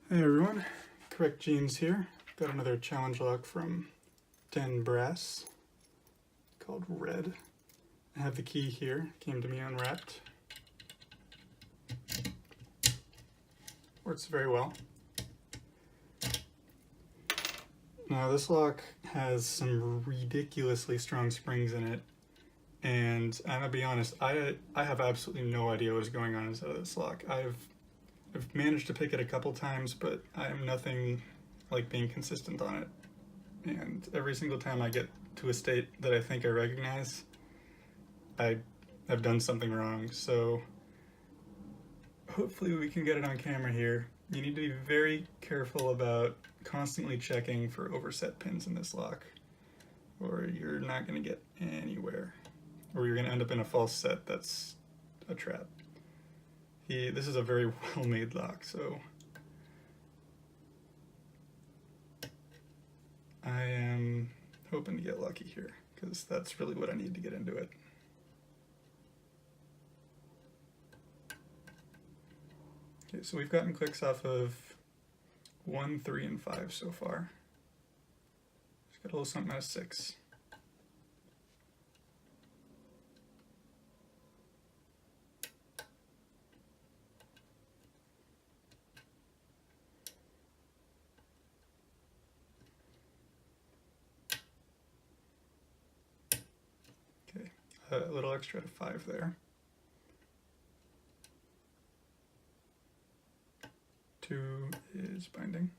Hey everyone, Correct Jeans here. Got another challenge lock from Den Brass called Red. I have the key here, came to me unwrapped. Works very well. Now this lock has some ridiculously strong springs in it, and I'm gonna be honest, I have absolutely no idea what's going on inside of this lock. I've managed to pick it a couple times, but I am nothing like being consistent on it. And every single time I get to a state that I think I recognize, I have done something wrong. So hopefully we can get it on camera here. You need to be very careful about constantly checking for overset pins in this lock, or you're not going to get anywhere, or you're going to end up in a false set that's a trap. This is a very well-made lock, so I am hoping to get lucky here, because that's really what I need to get into it. Okay, so we've gotten clicks off of 1, 3, and 5 so far. Just got a little something out of 6. Okay, a little extra to 5 there. 2 is binding.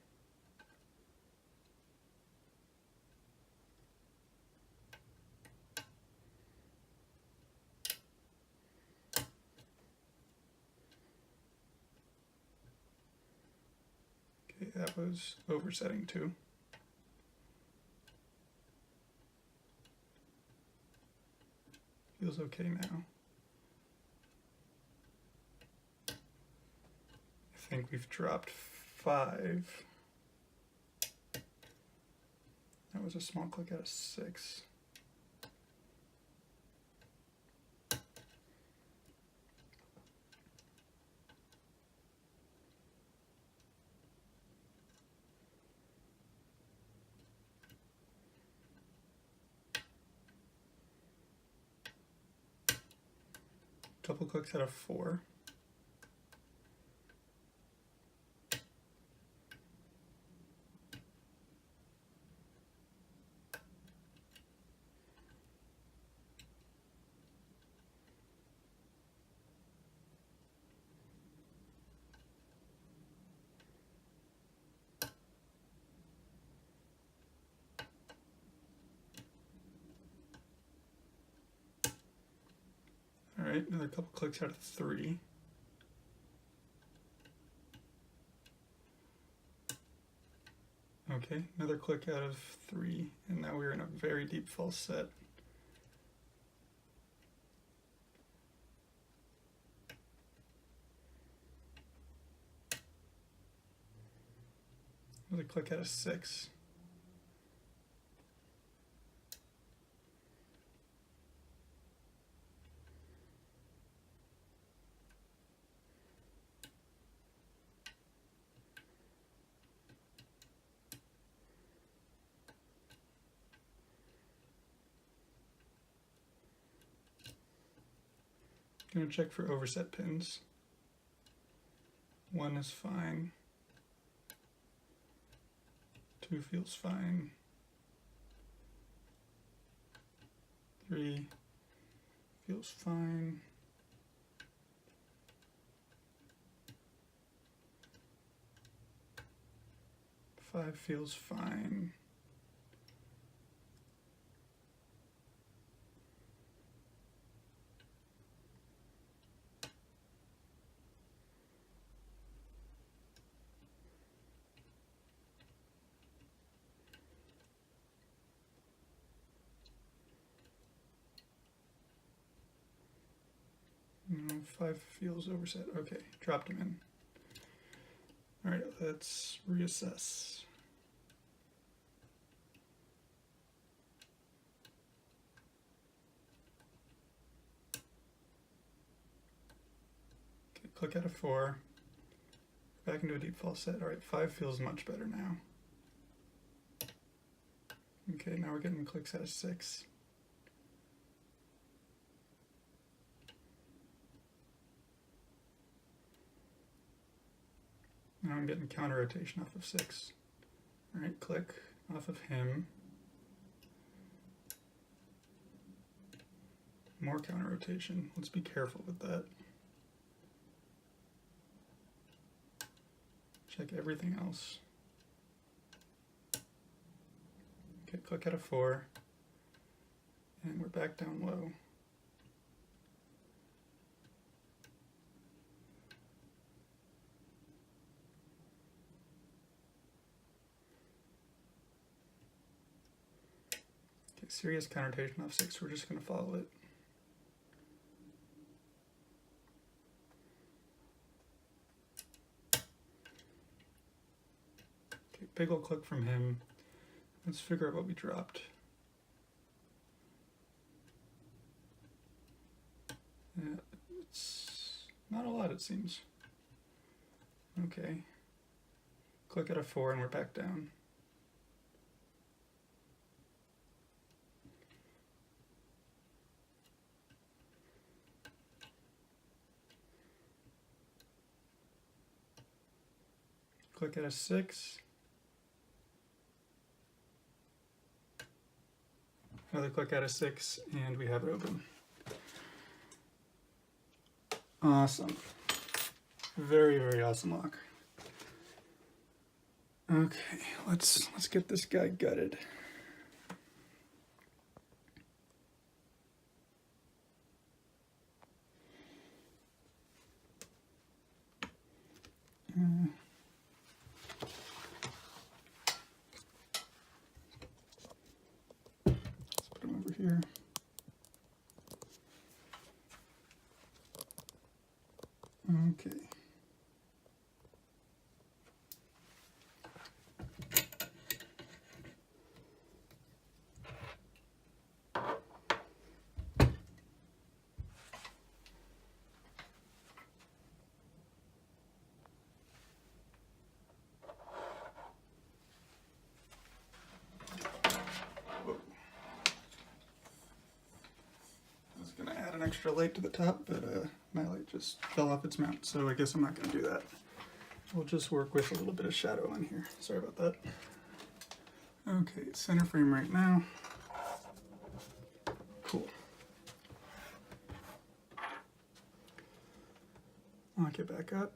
Okay, that was oversetting 2. Feels okay now. I think we've dropped 5. That was a small click out of 6. Double clicks out of 4. All right, another couple clicks out of 3. Okay, another click out of 3, and now we're in a very deep false set. Another click out of 6. I'm going to check for overset pins. 1 is fine. 2 feels fine. 3 feels fine. 5 feels fine. No, 5 feels overset. Okay, dropped him in. All right, let's reassess. Okay, click out of 4. Back into a deep falset. All right, 5 feels much better now. Okay, now we're getting clicks out of 6. Now I'm getting counter rotation off of 6. All right, click off of him. More counter rotation. Let's be careful with that. Check everything else. Okay, click out of 4. And we're back down low. Okay, serious counter rotation off 6. We're just going to follow it. Big ol' click from him. Let's figure out what we dropped. Yeah, it's not a lot, it seems. Okay. Click out of 4 and we're back down. Click out of 6. Another click out of 6, and we have it open. Awesome. Very, very awesome lock. Okay, let's get this guy gutted. Here. Okay. Extra light to the top, but my light just fell off its mount, so I guess I'm not going to do that. We'll just work with a little bit of shadow on here. Sorry about that. Okay, center frame right now. Cool. Lock it back up.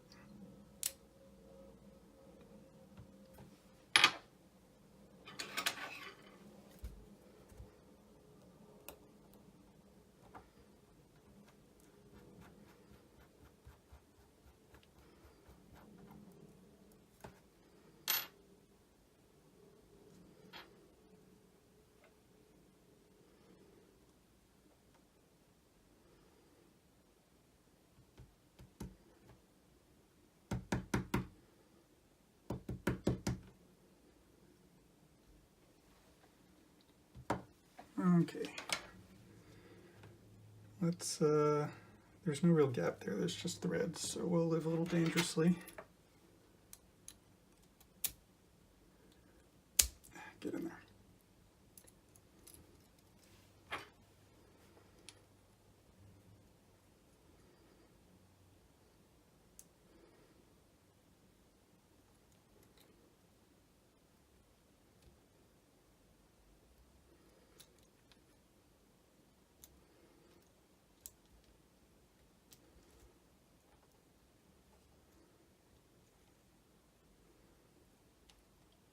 Okay. Let's, there's no real gap there, there's just threads, so we'll live a little dangerously. Get in there.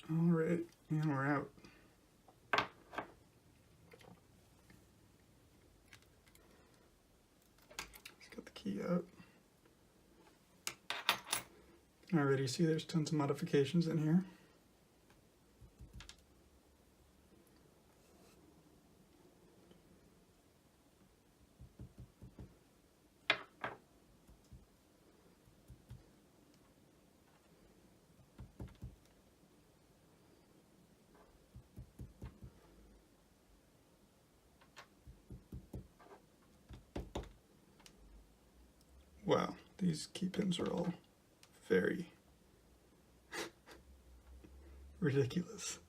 All right, and we're out. Let's get the key out. Already see there's tons of modifications in here. Wow, these key pins are all very Ridiculous.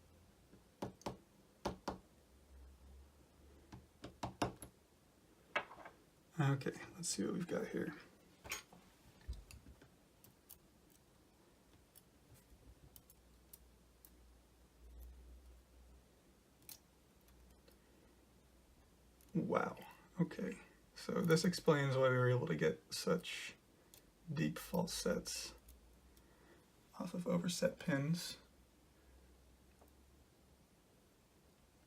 Okay, let's see what we've got here. Wow, okay. So this explains why we were able to get such deep false sets off of overset pins.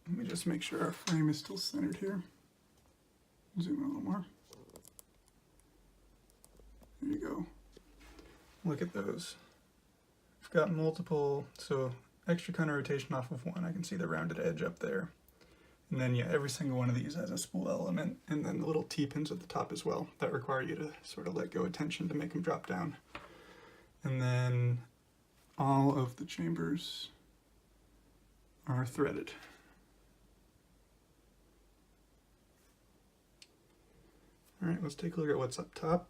Let me just make sure our frame is still centered here. Zoom in a little more. There you go. Look at those. We've got multiple, so extra counter rotation off of one. I can see the rounded edge up there. And then yeah, every single one of these has a spool element, and then the little T-pins at the top as well that require you to sort of let go of tension to make them drop down. And then all of the chambers are threaded. All right, let's take a look at what's up top.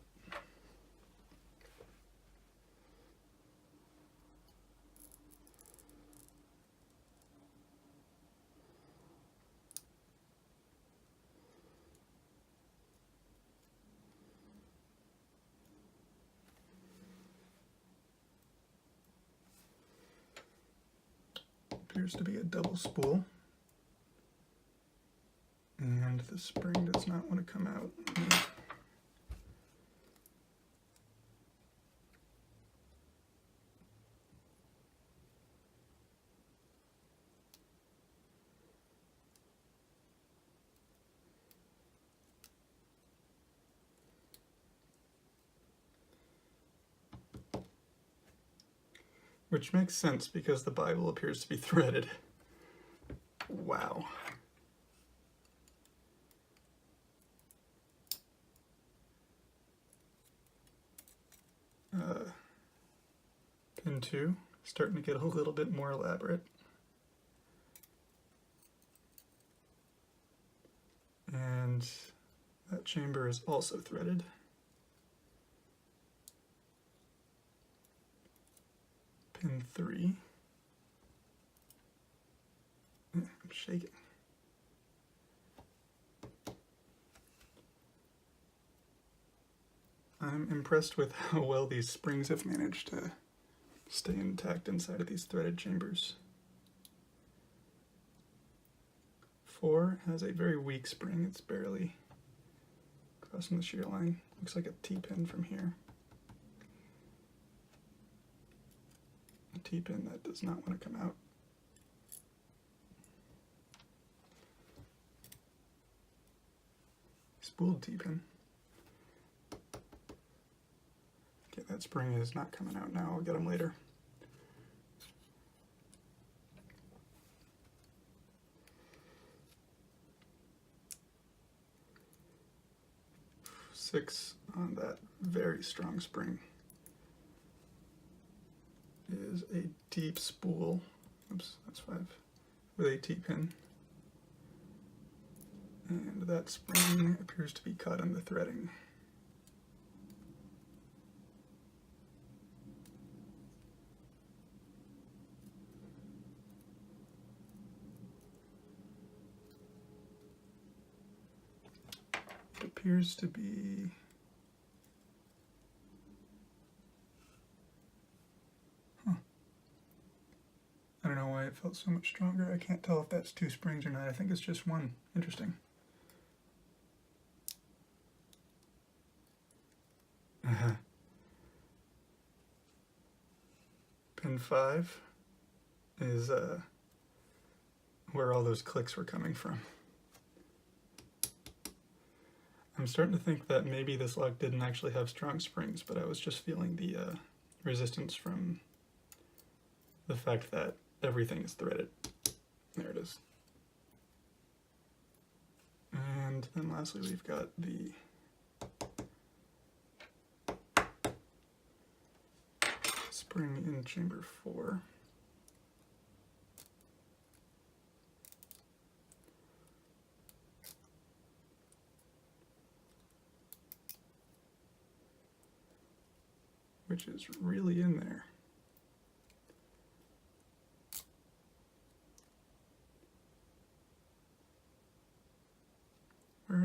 Appears to be a double spool. And the spring does not want to come out. Which makes sense because the Bible appears to be threaded. Wow. Pin 2, starting to get a little bit more elaborate. And that chamber is also threaded. Pin 3. I'm shaking. I'm impressed with how well these springs have managed to stay intact inside of these threaded chambers. 4 has a very weak spring. It's barely crossing the shear line. Looks like a T-pin from here. A T-pin that does not want to come out. Spooled T-pin. Okay, that spring is not coming out now. I'll get them later. Six on that very strong spring is a deep spool. Oops, that's 5 with a T-pin. And that spring appears to be caught in the threading. It appears to be I don't know why it felt so much stronger. I can't tell if that's 2 springs or not. I think it's just 1. Interesting. Pin 5 is where all those clicks were coming from. I'm starting to think that maybe this lock didn't actually have strong springs, but I was just feeling the resistance from the fact that everything is threaded. There it is. And then lastly we've got the spring in chamber 4. Which is really in there.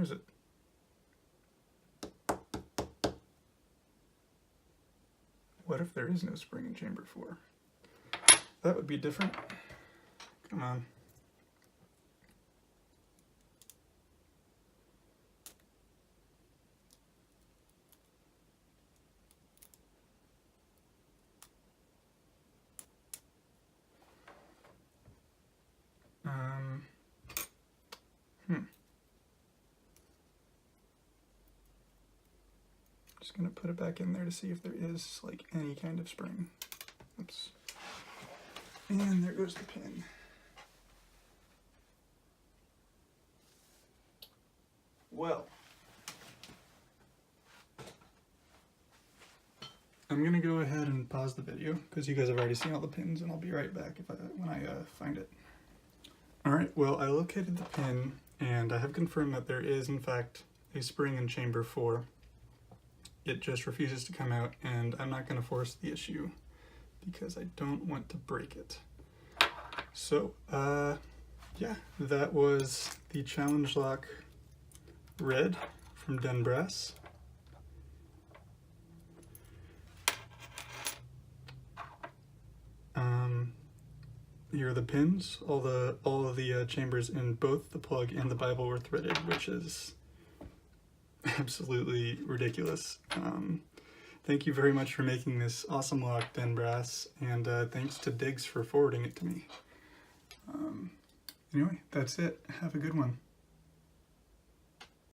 is it? What if there is no spring in chamber 4? That would be different. Come on. Just gonna put it back in there to see if there is like any kind of spring. Oops. And there goes the pin. Well, I'm gonna go ahead and pause the video because you guys have already seen all the pins, and I'll be right back when I find it. All right, well, I located the pin, and I have confirmed that there is, in fact, a spring in chamber 4. It just refuses to come out, and I'm not going to force the issue because I don't want to break it. So, yeah, that was the Challenge Lock Red from Den Brass. Here are the pins. All of the chambers in both the plug and the Bible were threaded, which is absolutely ridiculous. Thank you very much for making this awesome lock, Den Brass, and thanks to Diggs for forwarding it to me. Anyway, that's it. Have a good one.